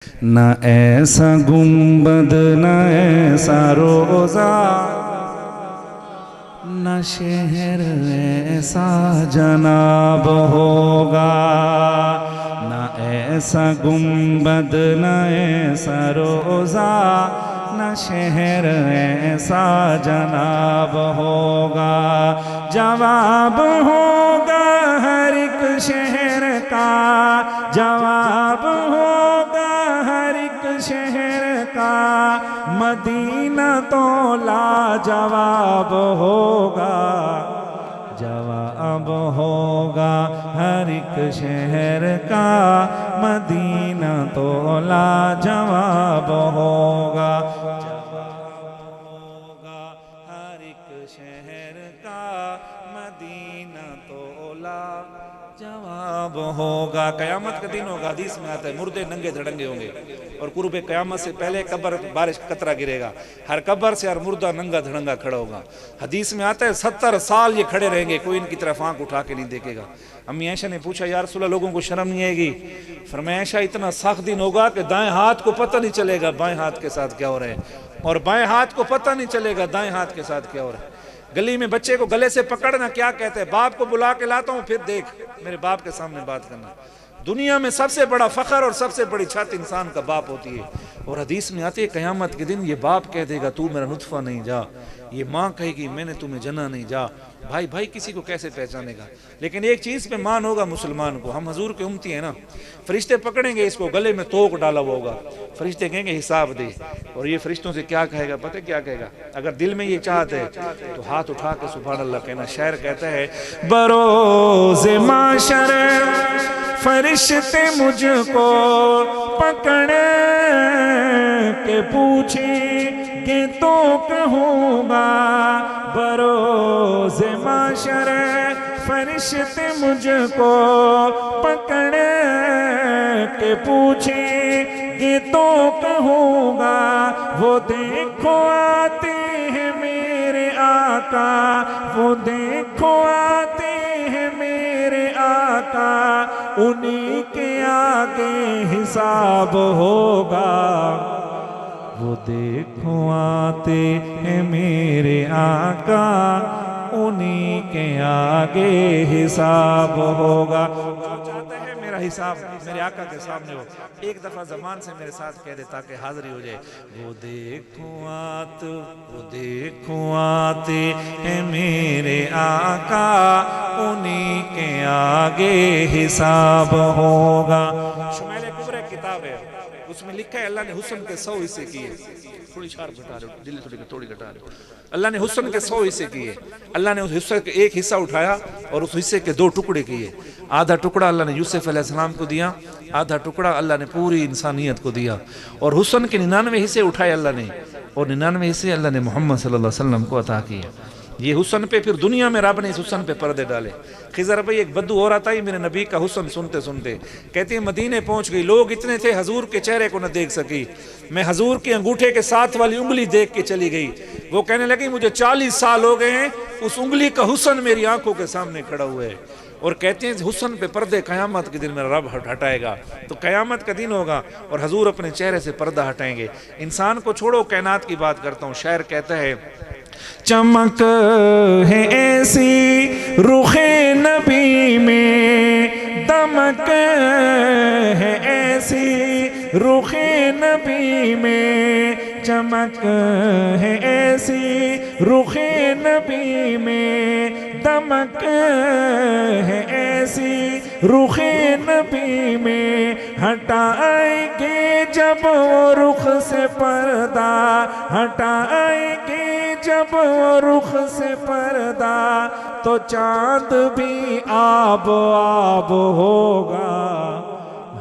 نہ ایسا گنبد نہ ایسا روزہ، نہ شہر ایسا جناب ہوگا۔ نہ ایسا گنبد نہ ایسا روزہ، نہ شہر ایسا جناب ہوگا۔ جواب ہوگا ہر ایک شہر کا، جواب ہوگا ہر ایک شہر کا، مدینہ تو لاجواب ہوگا۔ جواب ہوگا ہر ایک شہر کا، مدینہ تو لاجواب ہوگا۔ جواب ہوگا ہر ایک شہر کا، مدینہ تو لاجواب ہوگا۔ قیامت کا دن ہوگا، حدیث میں آتا ہے مردے ننگے دھڑنگے ہوں گے، اور قرب قیامت سے پہلے قبر بارش کا قطرہ گرے گا، ہر قبر سے ہر مردہ ننگا دھڑنگا کھڑا ہوگا۔ حدیث میں آتا ہے 70 سال یہ کھڑے رہیں گے، کوئی ان کی طرف آنکھ اٹھا کے نہیں دیکھے گا۔ امی عائشہ نے پوچھا یا رسول اللہ لوگوں کو شرم نہیں آئے گی؟ فرمایا عائشہ اتنا سخت دن ہوگا کہ دائیں ہاتھ کو پتہ نہیں چلے گا بائیں ہاتھ کے ساتھ کیا ہو رہا ہے، اور بائیں ہاتھ کو پتہ نہیں چلے گا دائیں ہاتھ کے ساتھ کیا ہو رہا ہے۔ گلی میں بچے کو گلے سے پکڑنا کیا کہتے ہیں؟ باپ کو بلا کے لاتا ہوں پھر دیکھ میرے باپ کے سامنے بات کرنا۔ دنیا میں سب سے بڑا فخر اور سب سے بڑی چھت انسان کا باپ ہوتی ہے، اور حدیث میں آتی ہے قیامت کے دن یہ باپ کہہ دے گا تو میرا نطفہ نہیں جا، یہ ماں کہے گی میں نے تمہیں جنا نہیں جا۔ بھائی بھائی کسی کو کیسے پہچانے گا؟ لیکن ایک چیز پہ مان ہوگا مسلمان کو، ہم حضور کے امتی ہیں نا، فرشتے پکڑیں گے اس کو، گلے میں توق ڈالا ہوا ہوگا، فرشتے کہیں گے حساب دے، اور یہ فرشتوں سے کیا کہے گا پتہ کیا کہے گا؟ اگر دل میں یہ چاہت ہے تو ہاتھ اٹھا کے سبحان اللہ کہنا۔ شاعر کہتا ہے بروز معاشر فرشتے مجھ کو پکڑ کے پوچھیں گے تو کہوں گا، بروز معاشر فرشتے مجھ کو پکڑ کے پوچھیں گے تو کہوں گا، وہ دیکھو آتے ہیں میرے آقا، وہ دیکھو آتے ہیں میرے آقا، انہی کے آگے حساب ہوگا۔ وہ دیکھو آتے ہیں میرے آقا، انہی کے آگے حساب ہوگا۔ جو چاہتا ہے میرا حساب میرے آقا کے سامنے ہو، ایک دفعہ زبان سے میرے ساتھ کہہ دے تاکہ حاضری ہو جائے۔ وہ دیکھو آتے ہیں میرے آقا، انہی کے آگے حساب ہوگا۔ شمائل کبرى کتاب ہے، اس میں لکھا ہے اللہ نے حسن کے 100 حصے کیے، تھوڑی شارپ گھٹا رہے ہو، دلی تھوڑی گھٹا رہے ہو۔ اللہ نے حسن کے 100 حصے کیے، اللہ نے اس حصے کے ایک حصہ اٹھایا اور اس حصے کے 2 ٹکڑے کیے۔ آدھا ٹکڑا اللہ نے یوسف علیہ السلام کو دیا، آدھا ٹکڑا اللہ نے پوری انسانیت کو دیا، اور حسن کے 99 حصے اٹھائے اللہ نے، اور 99 حصے اللہ نے محمد صلی اللہ علیہ وسلم کو عطا کیے۔ یہ حسن پہ پھر دنیا میں رب نے اس حسن پہ پردے ڈالے۔ خضر بھائی ایک بدو اور آتا ہی میرے نبی کا حسن سنتے سنتے، کہتے ہیں مدینے پہنچ گئی، لوگ اتنے تھے حضور کے چہرے کو نہ دیکھ سکی، میں حضور کے انگوٹھے کے ساتھ والی انگلی دیکھ کے چلی گئی۔ وہ کہنے لگی مجھے 40 سال ہو گئے ہیں، اس انگلی کا حسن میری آنکھوں کے سامنے کھڑا ہوا ہے۔ اور کہتے ہیں حسن پہ پردے قیامت کے دن میرا رب ہٹائے گا، تو قیامت کا دن ہوگا اور حضور اپنے چہرے سے پردہ ہٹائیں گے۔ انسان کو چھوڑو کائنات کی بات کرتا ہوں، شاعر کہتا ہے چمک ہے ایسی رخ نبی میں، دمک ہے ایسی رخ نبی میں، چمک ہے ایسی رخ نبی میں، دمک ہے ایسی رخ نبی میں، ہٹائیں گے جب وہ رخ سے پردہ، ہٹائیں گے جب وہ رخ سے پردہ، تو چاند بھی آب آب ہوگا۔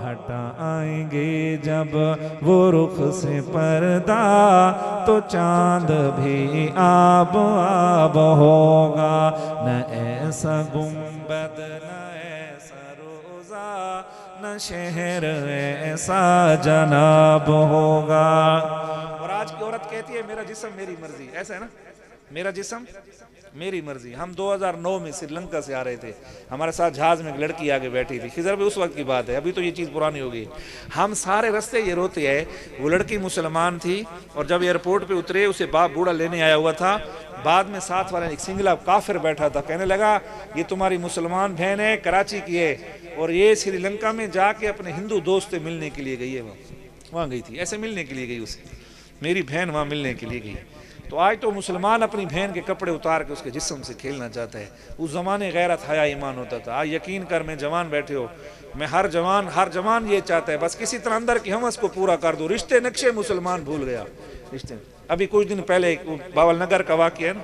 ہٹائیں گے جب وہ رخ سے پردہ، تو چاند بھی آب آب ہوگا۔ نہ ایسا گنبد نہ ایسا روزہ، نہ شہر ایسا جناب ہوگا۔ اور آج کی عورت کہتی ہے میرا جسم میری مرضی، ایسا ہے نا؟ میرا جسم میری مرضی. ہم 2009 میں سری لنکا سے آ رہے تھے, ہمارے ساتھ جہاز میں ایک لڑکی آگے بیٹھی تھی, خضر بھی اس وقت کی بات ہے, ابھی تو یہ چیز پرانی ہو گئی. ہم سارے رستے یہ روتے ہیں. وہ لڑکی مسلمان تھی اور جب ایئرپورٹ پہ اترے اسے باپ بوڑھا لینے آیا ہوا تھا. بعد میں ساتھ والا ایک سنگلا کافر بیٹھا تھا, کہنے لگا یہ تمہاری مسلمان بہن ہے, کراچی کی ہے, اور یہ سری لنکا میں جا کے اپنے ہندو دوست سے ملنے کے لیے گئی ہے. وہاں گئی تھی, ایسے ملنے کے لیے گئی اسے, میری بہن وہاں ملنے کے لیے گئی. تو آج تو مسلمان اپنی بہن کے کپڑے اتار کے اس کے جسم سے کھیلنا چاہتا ہے. اس زمانے غیرت حیا ایمان ہوتا تھا. آج یقین کر, میں جوان بیٹھے ہو, میں ہر جوان یہ چاہتا ہے بس کسی طرح اندر کی ہوس کو پورا کر دو. رشتے نقشے مسلمان بھول گیا. رشتے ابھی کچھ دن پہلے باول نگر کا واقعہ ہے نا,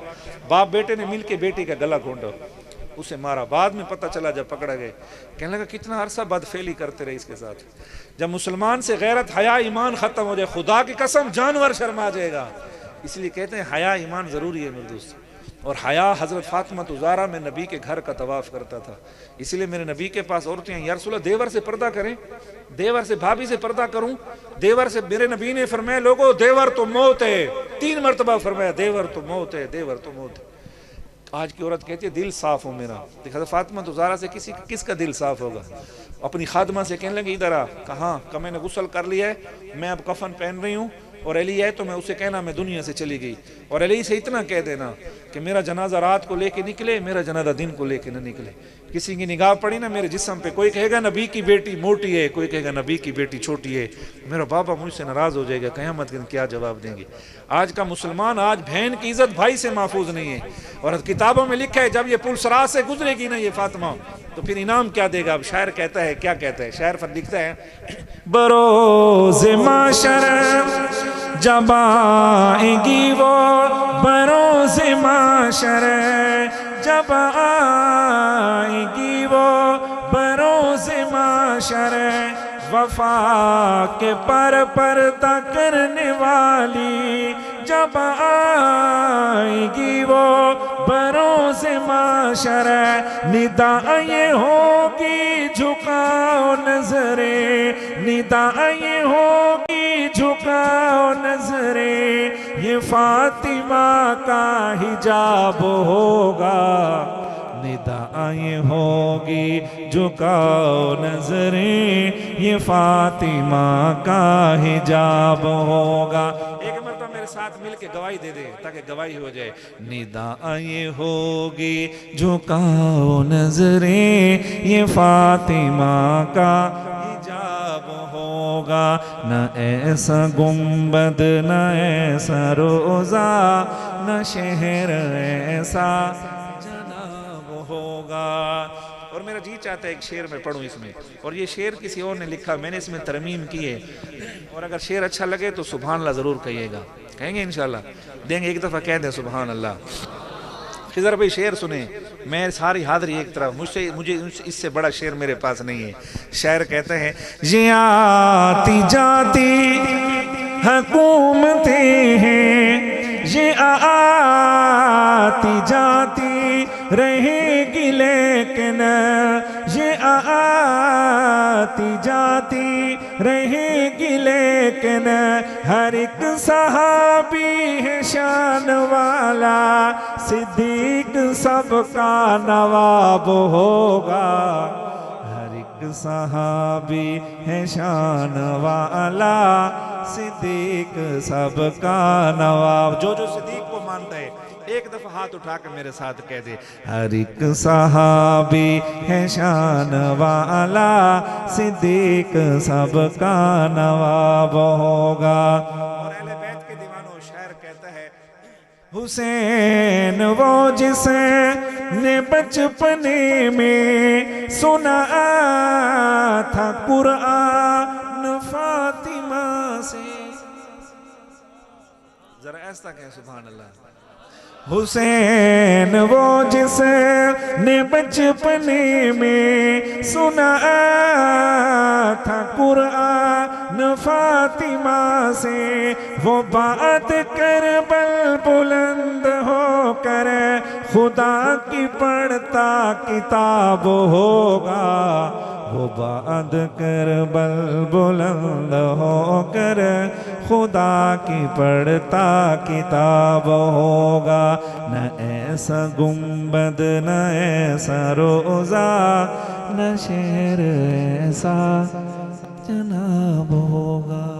باپ بیٹے نے مل کے بیٹی کا گلا گھونٹا, اسے مارا. بعد میں پتہ چلا جب پکڑا گئے, کہنے لگا کتنا عرصہ بدفعلی کرتے رہے اس کے ساتھ. جب مسلمان سے غیرت حیا ایمان ختم ہو جائے, خدا کی قسم جانور شرما جائے گا. اس لیے کہتے ہیں حیا ایمان ضروری ہے میرے دوست. اور حیا حضرت فاطمہ زہرا میں نبی کے گھر کا طواف کرتا تھا. اس لیے میرے نبی کے پاس عورتیں ہیں, یا رسول اللہ دیور سے پردہ کریں, دیور سے بھابھی سے پردہ کروں, دیور سے. میرے نبی نے فرمایا لوگوں دیور تو موت ہے, 3 مرتبہ فرمایا دیور تو موت ہے, دیور تو موت ہے. آج کی عورت کہتی ہے دل صاف ہو میرا. حضرت فاطمہ زہرا سے کس کا دل صاف ہوگا؟ اپنی خادمہ سے کہنے لگی ادھر آ. کہاں؟ کہ میں نے غسل کر لیا ہے, میں اب کفن پہن رہی ہوں, اور علی ہے تو میں اسے کہنا میں دنیا سے چلی گئی. اور علی سے اتنا کہہ دینا کہ میرا جنازہ رات کو لے کے نکلے, میرا جنازہ دن کو لے کے نہ نکلے. کسی کی نگاہ پڑی نا میرے جسم پہ, کوئی کہے گا نبی کی بیٹی موٹی ہے, کوئی کہے گا نبی کی بیٹی چھوٹی ہے, میرا بابا مجھ سے ناراض ہو جائے گا, قیامت کے دن کیا جواب دیں گے. آج کا مسلمان, آج بہن کی عزت بھائی سے محفوظ نہیں ہے. اور کتابوں میں لکھا ہے جب یہ پل صراط سے گزرے گی نا یہ فاطمہ, تو پھر انعام کیا دے گا. اب شاعر کہتا ہے, کیا کہتا ہے شاعر؟ پر لکھتا ہے بروز معاشر جب آئے گی وہ, بروز معاشر جب آئے گی وہ, بروز معاشر وفا کے پر پردہ کرنے والی جب آئے گی وہ, بروز معاشر ندا یہ ہوگی جھکاؤ نظریں, ندا یہ ہوگی جھکاؤ نظریں, یہ فاطمہ کا حجاب ہوگا. ندا یہ ہوگی جھکاؤ نظریں, یہ فاطمہ کا حجاب ہوگا. ایک مرتبہ میرے ساتھ مل کے گواہی دے دے تاکہ گواہی ہو جائے. ندا یہ ہوگی جھکاؤ نظریں, یہ فاطمہ کا حجاب ہوگا. نہ ایسا گنبد نہ ایسا روزہ, نہ شہر ایسا ہوگا. اور میرا جی چاہتا ہے ایک شعر میں پڑھوں اس میں, اور یہ شعر کسی اور نے لکھا, میں نے اس میں ترمیم کی ہے. اور اگر شعر اچھا لگے تو سبحان اللہ ضرور کہیے گا. کہیں گے انشاءاللہ؟ دیں گے ایک دفعہ کہہ دیں سبحان اللہ. خضر بھائی شعر سنیں, میں ساری حاضری ایک طرف, مجھے اس سے بڑا شعر میرے پاس نہیں ہے. شاعر کہتے ہیں یہ آتی جاتی حکومتیں ہیں, یہ آتی جاتی رہے گی لیکن, یہ آتی جاتی رہے گی لیکن, ہر ایک صحابی ہے شان والا, صدیق سب کا نواب ہوگا. ہر ایک صحابی ہے شان والا, صدیق سب کا نواب. جو صدیق کو مانتا ہے ایک دفعہ ہاتھ اٹھا کے میرے ساتھ کہہ دے, ہر ایک صحابی ہے شان والا, صدیق سب کا نواب ہوگا. اور اہل بیت کے دیوانوں, شاعر کہتا ہے حسین وہ جسے نے بچپنے میں سنا تھا قرآن فاطمہ سے. ذرا ایسا کہیں سبحان اللہ. حسین وہ جسے نے بچپنے میں سنا تھا قرآن فاطمہ سے, وہ بات کربل بلند ہو کر خدا کی پڑھتا کتاب ہوگا. وہ بات کربل بلند ہو کر خدا کی پڑھتا کتاب ہوگا، نہ ایسا گنبد نہ ایسا روزہ، نہ شہر ایسا جناب ہوگا۔